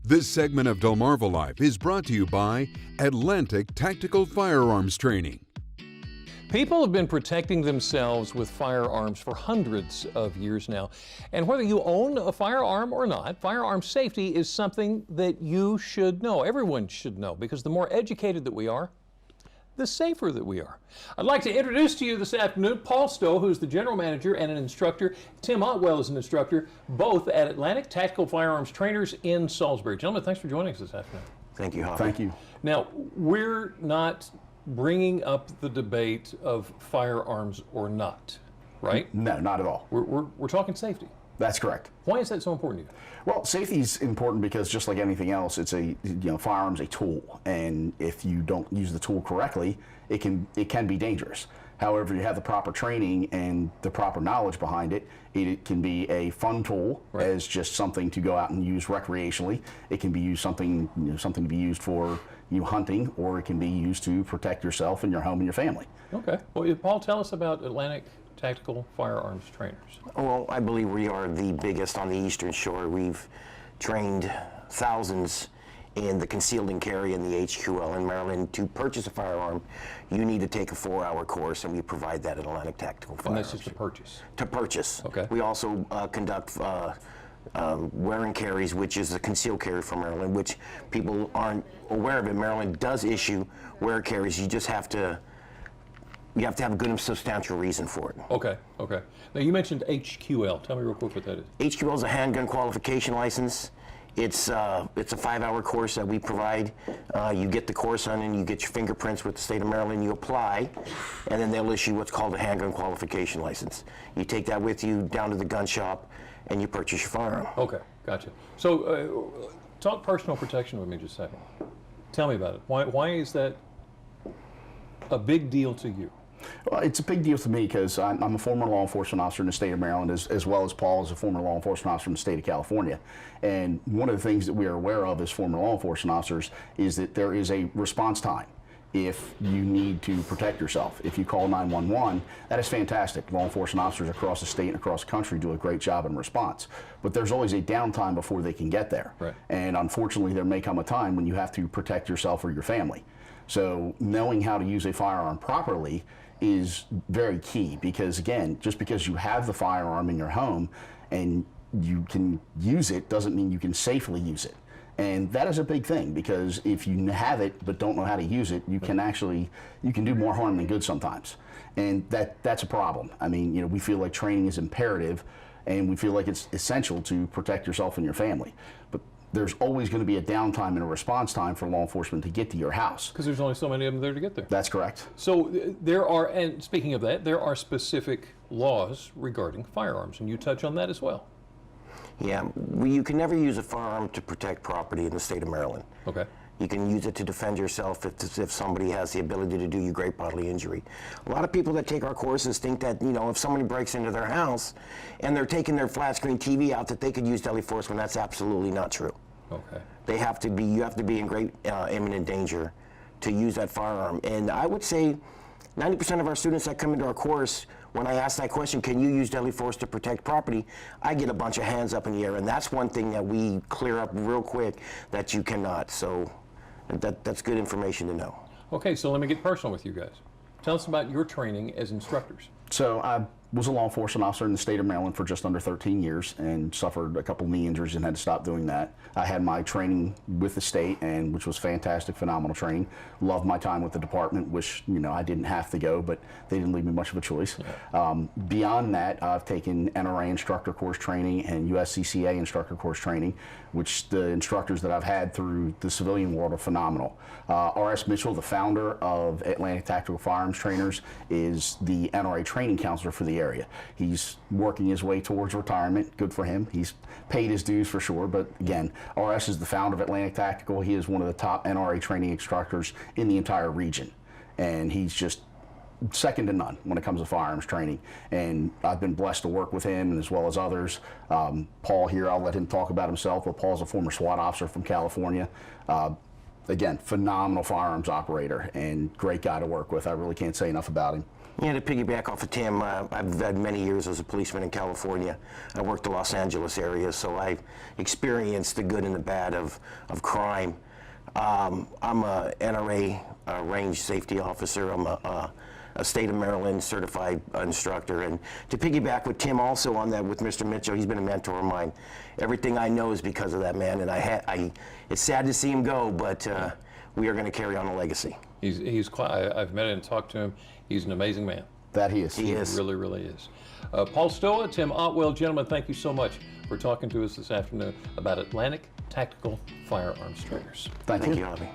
This segment of Delmarva Live is brought to you by Atlantic Tactical Firearms Training. People have been protecting themselves with firearms for hundreds of years now. And whether you own a firearm or not, firearm safety is something that you should know. Everyone should know, because the more educated that we are, the safer that we are. I'd like to introduce to you this afternoon Paul Stowe, who's the general manager and an instructor. Tim Otwell is an instructor, both at Atlantic Tactical Firearms Trainers in Salisbury. Gentlemen, thanks for joining us this afternoon. Thank you, Hoppa. Thank you. Now, we're not bringing up the debate of firearms or not, right? No, not at all. We're talking safety. That's correct. Why is that so important to you? Well, safety is important because just like anything else, it's firearm's a tool, and if you don't use the tool correctly, it can be dangerous. However, you have the proper training and the proper knowledge behind it, it can be a fun tool, right, as just something to go out and use recreationally. It can be used something to be used for hunting, or it can be used to protect yourself and your home and your family. Okay. Well, Paul, tell us about Atlantic Tactical Firearms Trainers. Well, I believe we are the biggest on the Eastern Shore. We've trained thousands in the concealed and carry in the HQL in Maryland. To purchase a firearm, you need to take a 4-hour course, and we provide that at Atlantic Tactical Firearms. And that's just to purchase? To purchase. Okay. We also conduct wear and carries, which is a concealed carry from Maryland, which people aren't aware of it. Maryland does issue wear carries. You just have to have a good and substantial reason for it. Okay, okay. Now you mentioned HQL. Tell me real quick what that is. HQL is a handgun qualification license. It's a 5-hour course that we provide. You get the course on, and you get your fingerprints with the state of Maryland. You apply, and then they'll issue what's called a handgun qualification license. You take that with you down to the gun shop, and you purchase your firearm. Okay, gotcha. So talk personal protection with me just a second. Tell me about it. Why is that a big deal to you? Well, it's a big deal to me because I'm a former law enforcement officer in the state of Maryland, as well as Paul is a former law enforcement officer in the state of California. And one of the things that we are aware of as former law enforcement officers is that there is a response time if you need to protect yourself. If you call 911, that is fantastic. Law enforcement officers across the state and across the country do a great job in response. But there's always a downtime before they can get there. Right. And unfortunately, there may come a time when you have to protect yourself or your family. So knowing how to use a firearm properly is very key, because again, just because you have the firearm in your home and you can use it doesn't mean you can safely use it. And that is a big thing, because if you have it but don't know how to use it, you can do more harm than good sometimes. And that's a problem. I mean, we feel like training is imperative, and we feel like it's essential to protect yourself and your family. But there's always going to be a downtime and a response time for law enforcement to get to your house. Because there's only so many of them there to get there. That's correct. So there are, and speaking of that, there are specific laws regarding firearms, and you touch on that as well. Yeah, you can never use a firearm to protect property in the state of Maryland. Okay. You can use it to defend yourself if somebody has the ability to do you great bodily injury. A lot of people that take our courses think that, if somebody breaks into their house and they're taking their flat screen TV out, that they could use deadly force, when that's absolutely not true. Okay. You have to be in great imminent danger to use that firearm. And I would say 90% of our students that come into our course, when I ask that question, can you use deadly force to protect property, I get a bunch of hands up in the air, and that's one thing that we clear up real quick, that you cannot. So that's good information to know. Okay, so let me get personal with you guys. Tell us about your training as instructors. So I was a law enforcement officer in the state of Maryland for just under 13 years and suffered a couple knee injuries and had to stop doing that. I had my training with the state, which was fantastic, phenomenal training. Loved my time with the department, which I didn't have to go, but they didn't leave me much of a choice. Yeah. Beyond that, I've taken NRA instructor course training and USCCA instructor course training, which the instructors that I've had through the civilian world are phenomenal. R.S. Mitchell, the founder of Atlantic Tactical Firearms Trainers, is the NRA training counselor for the area. He's working his way towards retirement. Good for him. He's paid his dues for sure. But again, RS is the founder of Atlantic Tactical. He is one of the top NRA training instructors in the entire region. And he's just second to none when it comes to firearms training. And I've been blessed to work with him as well as others. Paul here, I'll let him talk about himself, but Paul's a former SWAT officer from California. Again, phenomenal firearms operator and great guy to work with. I really can't say enough about him. Yeah, to piggyback off of Tim, I've had many years as a policeman in California. I worked the Los Angeles area, so I've experienced the good and the bad of crime. I'm a NRA range safety officer. I'm a state of Maryland certified instructor. And to piggyback with Tim also on that with Mr. Mitchell, he's been a mentor of mine. Everything I know is because of that man, and it's sad to see him go, but we are going to carry on a legacy. He's quite, I've met him and talked to him. He's an amazing man. That he is. He is. Really, really is. Paul Stoa, Tim Otwell, gentlemen, thank you so much for talking to us this afternoon about Atlantic Tactical Firearms Trainers. Thank you. Thank you, Avi.